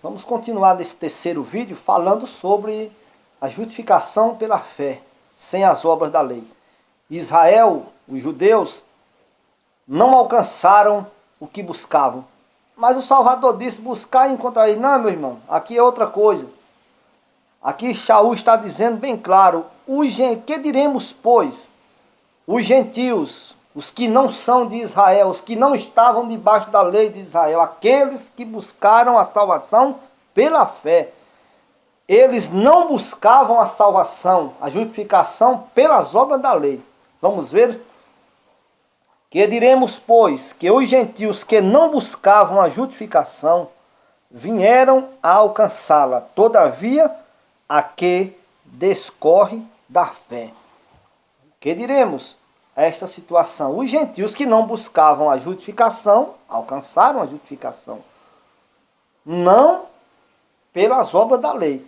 Vamos continuar nesse terceiro vídeo falando sobre a justificação pela fé, sem as obras da lei. Israel, os judeus, não alcançaram o que buscavam. Mas o Salvador disse buscar e encontrar. Não, meu irmão, aqui é outra coisa. Aqui Shaul está dizendo bem claro, que diremos, pois, os gentios, os que não são de Israel, os que não estavam debaixo da lei de Israel, aqueles que buscaram a salvação pela fé. Eles não buscavam a salvação, a justificação pelas obras da lei. Vamos ver? Que diremos, pois, que os gentios que não buscavam a justificação vieram a alcançá-la, todavia a que descorre da fé. Que diremos a esta situação? Os gentios que não buscavam a justificação, alcançaram a justificação. Não pelas obras da lei.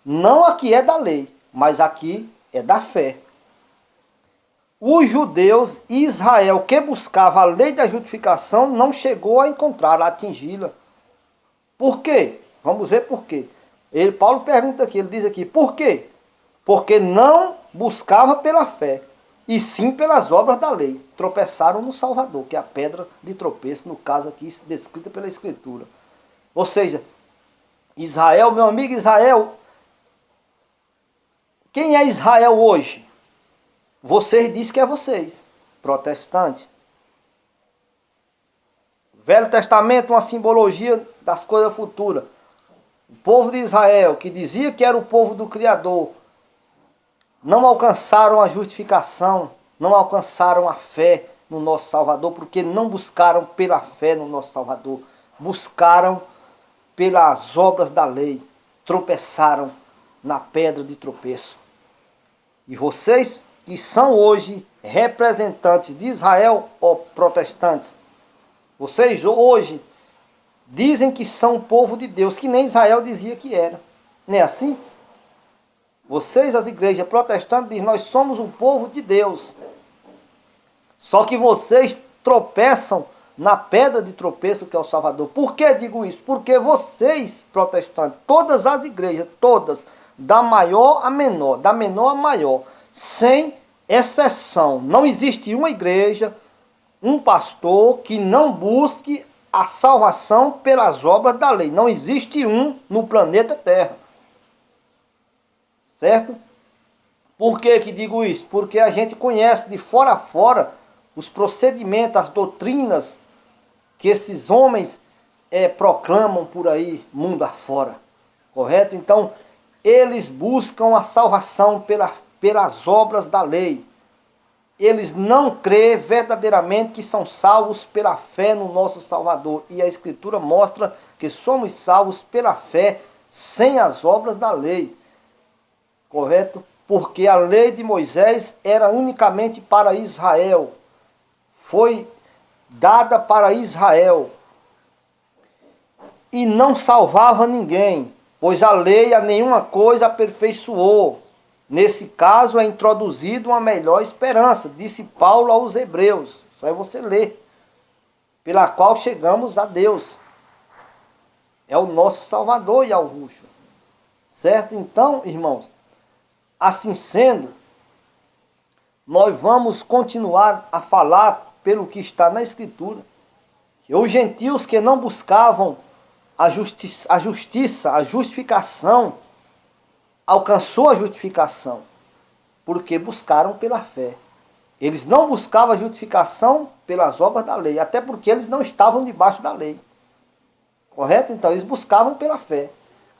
Não aqui é da lei, mas aqui é da fé. Os judeus e Israel que buscava a lei da justificação não chegou a encontrá-la, a atingi-la. Por quê? Vamos ver por quê. Paulo pergunta aqui, ele diz aqui, por quê? Porque não buscava pela fé, e sim pelas obras da lei. Tropeçaram no Salvador, que é a pedra de tropeço, no caso aqui descrita pela Escritura. Ou seja, Israel, meu amigo Israel, quem é Israel hoje? Vocês dizem que é vocês, protestantes. Velho Testamento, uma simbologia das coisas futuras. O povo de Israel, que dizia que era o povo do Criador, não alcançaram a justificação, não alcançaram a fé no nosso Salvador, porque não buscaram pela fé no nosso Salvador. Buscaram pelas obras da lei, tropeçaram na pedra de tropeço. E vocês que são hoje representantes de Israel, ó protestantes, vocês hoje dizem que são o povo de Deus, que nem Israel dizia que era. Não é assim? Vocês, as igrejas protestantes, dizem, nós somos o povo de Deus. Só que vocês tropeçam na pedra de tropeço que é o Salvador. Por que digo isso? Porque vocês, protestantes, todas as igrejas, todas, da maior a menor, da menor a maior, sem exceção, não existe uma igreja, um pastor que não busque a salvação pelas obras da lei. Não existe um no planeta Terra. Certo? Por que digo isso? Porque a gente conhece de fora a fora os procedimentos, as doutrinas que esses homens proclamam por aí, mundo afora. Correto? Então, eles buscam a salvação pelas obras da lei. Eles não creem verdadeiramente que são salvos pela fé no nosso Salvador. E a Escritura mostra que somos salvos pela fé sem as obras da lei. Correto? Porque a lei de Moisés era unicamente para Israel. Foi dada para Israel. E não salvava ninguém, pois a lei a nenhuma coisa aperfeiçoou. Nesse caso é introduzido uma melhor esperança, disse Paulo aos Hebreus. Só é você ler. Pela qual chegamos a Deus. É o nosso Salvador, Yahushua. Certo? Então, irmãos, assim sendo, nós vamos continuar a falar pelo que está na Escritura. Que os gentios que não buscavam a justificação, alcançou a justificação, porque buscaram pela fé. Eles não buscavam a justificação pelas obras da lei, até porque eles não estavam debaixo da lei. Correto? Então eles buscavam pela fé.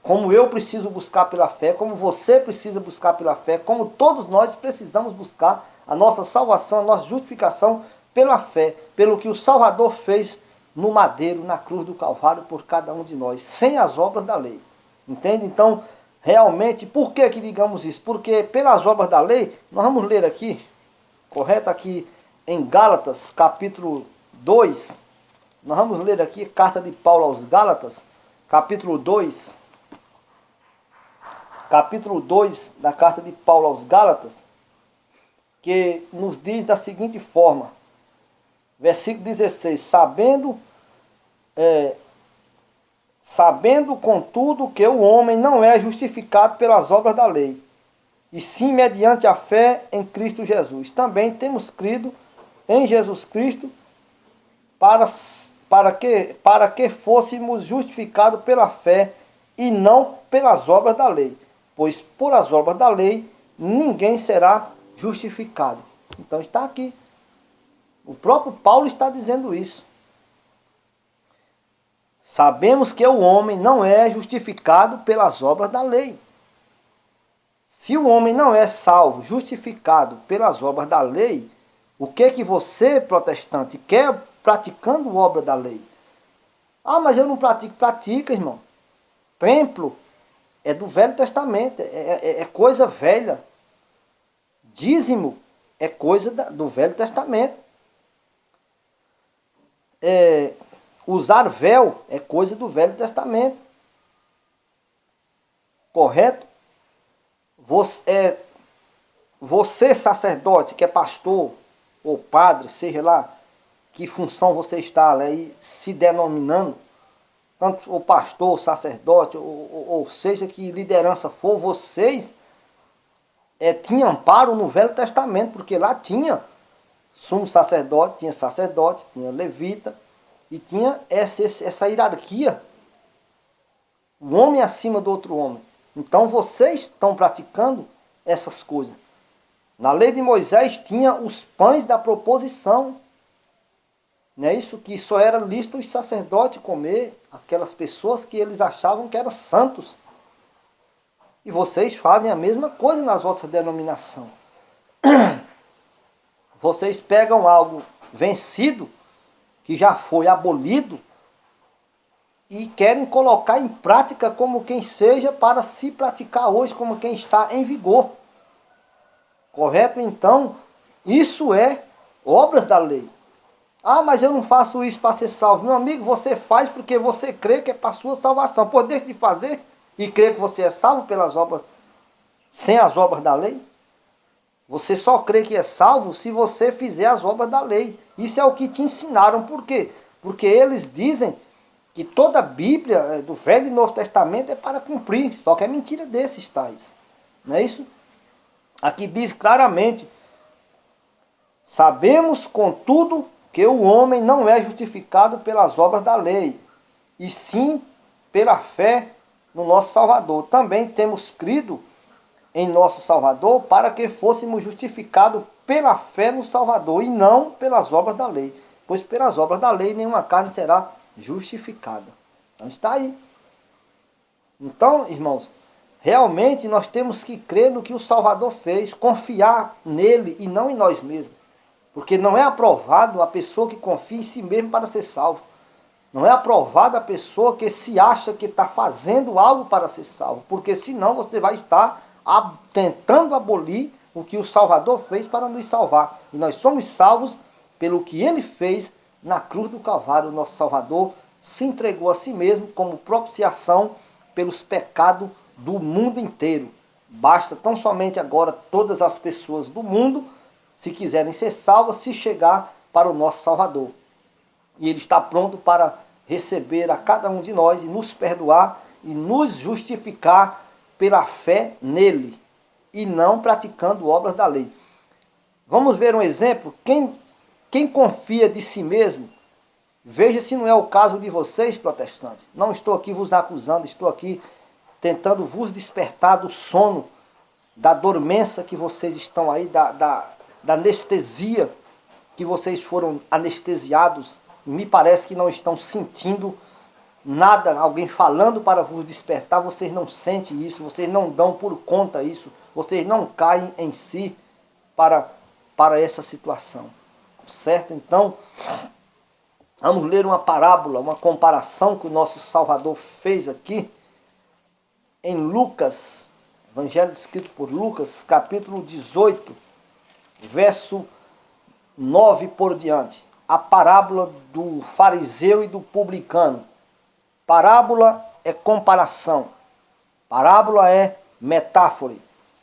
Como eu preciso buscar pela fé, como você precisa buscar pela fé, como todos nós precisamos buscar a nossa salvação, a nossa justificação pela fé, pelo que o Salvador fez no madeiro, na cruz do Calvário, por cada um de nós, sem as obras da lei. Entende? Então, realmente, por que digamos isso? Porque pelas obras da lei, nós vamos ler aqui, correto? Aqui em Gálatas, capítulo 2, nós vamos ler aqui, carta de Paulo aos Gálatas, capítulo 2, da carta de Paulo aos Gálatas, que nos diz da seguinte forma, versículo 16, sabendo Sabendo, contudo, que o homem não é justificado pelas obras da lei, e sim mediante a fé em Cristo Jesus. Também temos crido em Jesus Cristo para que fôssemos justificados pela fé e não pelas obras da lei. Pois por as obras da lei ninguém será justificado. Então está aqui. O próprio Paulo está dizendo isso. Sabemos que o homem não é justificado pelas obras da lei. Se o homem não é salvo, justificado pelas obras da lei, o que você, protestante, quer praticando obra da lei? Ah, mas eu não pratico. Pratica, irmão. Templo é do Velho Testamento, é coisa velha. Dízimo é coisa do Velho Testamento. Usar véu é coisa do Velho Testamento. Correto? Você sacerdote, que é pastor ou padre, seja lá que função você está aí se denominando, tanto o pastor, o sacerdote, ou seja que liderança for, vocês tinham amparo no Velho Testamento, porque lá tinha sumo sacerdote, tinha levita, e tinha essa hierarquia, um homem acima do outro homem. Então vocês estão praticando essas coisas. Na lei de Moisés tinha os pães da proposição. Não é isso? Que só era lícito os sacerdotes comer, aquelas pessoas que eles achavam que eram santos. E vocês fazem a mesma coisa nas vossas denominações. Vocês pegam algo vencido, que já foi abolido, e querem colocar em prática como quem seja para se praticar hoje como quem está em vigor. Correto? Então, isso é obras da lei. Ah, mas eu não faço isso para ser salvo. Meu amigo, você faz porque você crê que é para a sua salvação. Por deixa de fazer e crer que você é salvo pelas obras, sem as obras da lei. Você só crê que é salvo se você fizer as obras da lei. Isso é o que te ensinaram. Por quê? Porque eles dizem que toda a Bíblia, do Velho e Novo Testamento, é para cumprir. Só que é mentira desses tais. Não é isso? Aqui diz claramente: sabemos, contudo, que o homem não é justificado pelas obras da lei, e sim pela fé no nosso Salvador. Também temos crido em nosso Salvador para que fôssemos justificados pela fé no Salvador, e não pelas obras da lei. Pois pelas obras da lei nenhuma carne será justificada. Então está aí. Então, irmãos, realmente nós temos que crer no que o Salvador fez, confiar nele e não em nós mesmos. Porque não é aprovado a pessoa que confia em si mesmo para ser salvo. Não é aprovado a pessoa que se acha que está fazendo algo para ser salvo. Porque senão você vai estar tentando abolir o que o Salvador fez para nos salvar. E nós somos salvos pelo que ele fez na cruz do Calvário. O nosso Salvador se entregou a si mesmo como propiciação pelos pecados do mundo inteiro. Basta tão somente agora todas as pessoas do mundo, se quiserem ser salvas, se chegar para o nosso Salvador. E ele está pronto para receber a cada um de nós e nos perdoar e nos justificar pela fé nele e não praticando obras da lei. Vamos ver um exemplo. Quem confia de si mesmo, veja se não é o caso de vocês, protestantes. Não estou aqui vos acusando, estou aqui tentando vos despertar do sono, da dormência que vocês estão aí, da anestesia que vocês foram anestesiados. Me parece que não estão sentindo nada, alguém falando para vos despertar, vocês não sentem isso, vocês não dão por conta isso, vocês não caem em si para essa situação. Certo? Então, vamos ler uma parábola, uma comparação que o nosso Salvador fez aqui em Lucas, Evangelho escrito por Lucas, capítulo 18, verso 9 por diante. A parábola do fariseu e do publicano. Parábola é comparação. Parábola é metáfora.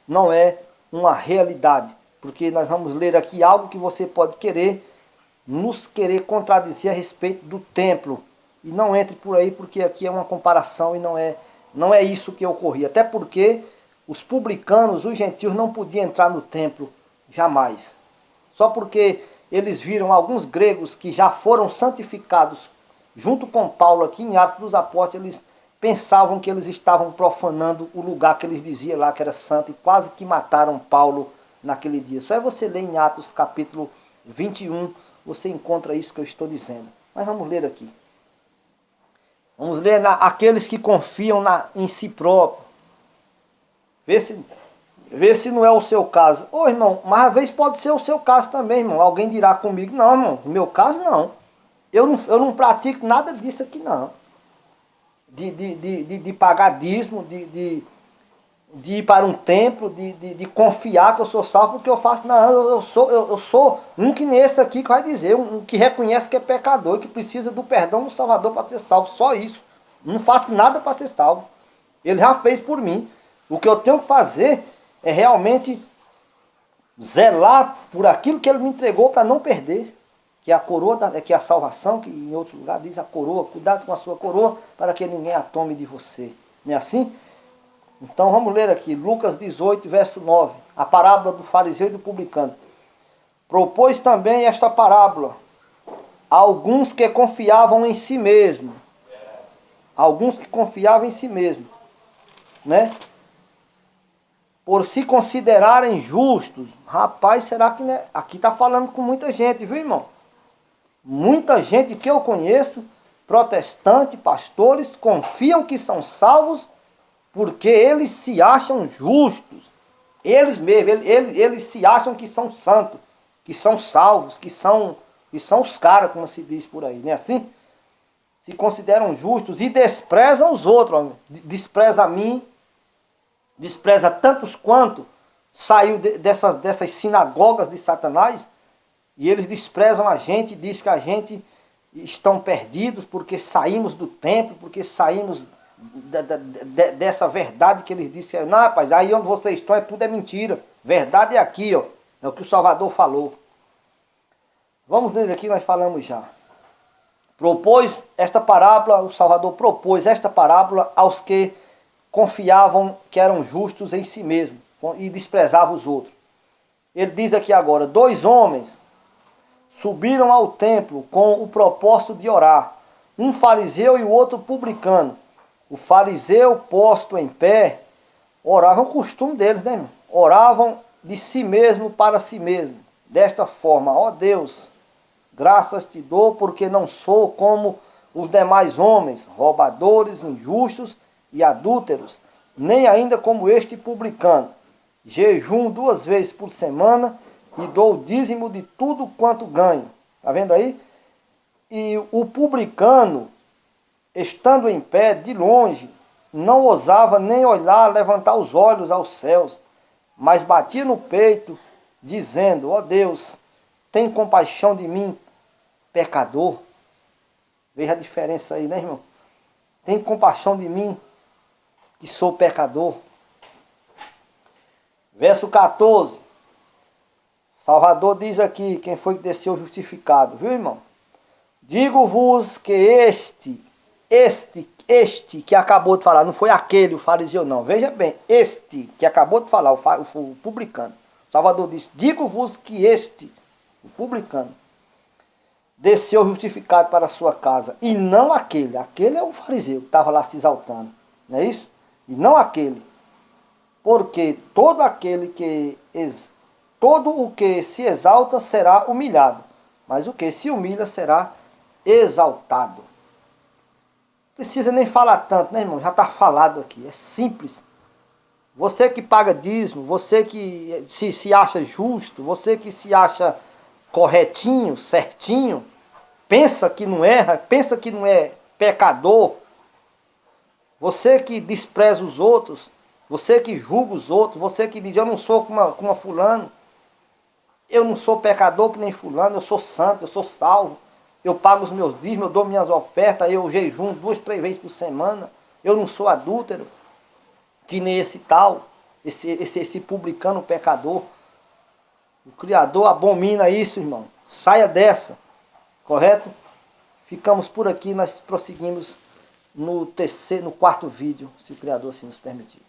Não é uma realidade. Porque nós vamos ler aqui algo que você pode nos querer contradizer a respeito do templo. e não entre por aí, porque aqui é uma comparação e não é isso que ocorria. Até porque os publicanos, os gentios, não podiam entrar no templo jamais. Só porque eles viram alguns gregos que já foram santificados junto com Paulo aqui em Atos dos Apóstolos, eles pensavam que eles estavam profanando o lugar que eles diziam lá que era santo e quase que mataram Paulo naquele dia. Só é você ler em Atos capítulo 21, você encontra isso que eu estou dizendo. Mas vamos ler aqui. Vamos ler aqueles que confiam em si próprio. Vê se não é o seu caso. Ô irmão, mas às vezes pode ser o seu caso também, irmão. Alguém dirá comigo, não, irmão, no meu caso não. Eu não pratico nada disso aqui não. De pagar dízimo, de ir para um templo, de confiar que eu sou salvo, porque eu faço, não, eu sou um que nesse aqui que vai dizer, um que reconhece que é pecador e que precisa do perdão do Salvador para ser salvo, só isso. Não faço nada para ser salvo. Ele já fez por mim. O que eu tenho que fazer é realmente zelar por aquilo que ele me entregou para não perder, que é a coroa, que é a salvação, que em outro lugar diz a coroa, cuidado com a sua coroa, para que ninguém a tome de você. Não é assim? Então vamos ler aqui, Lucas 18, verso 9, a parábola do fariseu e do publicano. Propôs também esta parábola a alguns que confiavam em si mesmo. Alguns que confiavam em si mesmo, né? Por se considerarem justos. Rapaz, será que, né? Aqui está falando com muita gente, viu, irmão? Muita gente que eu conheço, protestante, pastores, confiam que são salvos porque eles se acham justos. Eles mesmos, eles se acham que são santos, que são salvos, que são os caras, como se diz por aí, não é assim? Se consideram justos e desprezam os outros. Despreza a mim, despreza tantos quanto saiu dessas sinagogas de Satanás, e eles desprezam a gente, diz que a gente estão perdidos porque saímos do templo, porque saímos dessa verdade que eles disseram. Não, rapaz, aí onde vocês estão tudo é mentira. Verdade é aqui, ó. É o que o Salvador falou. Vamos ler aqui, nós falamos já. Propôs esta parábola, o Salvador propôs esta parábola aos que confiavam que eram justos em si mesmos e desprezavam os outros. Ele diz aqui agora, 2 homens subiram ao templo com o propósito de orar, um fariseu e o outro publicano. O fariseu, posto em pé, oravam o costume deles, né, irmão? Oravam de si mesmo para si mesmo, desta forma: ó Deus, graças te dou porque não sou como os demais homens, roubadores, injustos e adúlteros, nem ainda como este publicano. Jejum 2 vezes por semana e dou o dízimo de tudo quanto ganho. Está vendo aí? E o publicano, estando em pé de longe, não ousava nem olhar, levantar os olhos aos céus, mas batia no peito, dizendo: ó Deus, tem compaixão de mim, pecador. Veja a diferença aí, né, irmão? Tem compaixão de mim, que sou pecador. Verso 14. Salvador diz aqui, quem foi que desceu justificado, viu, irmão? Digo-vos que este que acabou de falar, não foi aquele, o fariseu não, veja bem, este que acabou de falar, o publicano. Salvador diz, digo-vos que este, o publicano, desceu justificado para a sua casa, e não aquele é o fariseu que estava lá se exaltando, não é isso? E não aquele, porque todo o que se exalta será humilhado, mas o que se humilha será exaltado. Não precisa nem falar tanto, né, irmão? Já está falado aqui, é simples. Você que paga dízimo, você que se acha justo, você que se acha corretinho, certinho, pensa que não erra, pensa que não é pecador, você que despreza os outros, você que julga os outros, você que diz, eu não sou como fulano, eu não sou pecador que nem fulano, eu sou santo, eu sou salvo, eu pago os meus dízimos, eu dou minhas ofertas, eu jejum 2, 3 vezes por semana, eu não sou adúltero, que nem esse tal, esse publicano pecador. O Criador abomina isso, irmão. Saia dessa, correto? ficamos por aqui, nós prosseguimos no quarto vídeo, se o Criador assim nos permitir.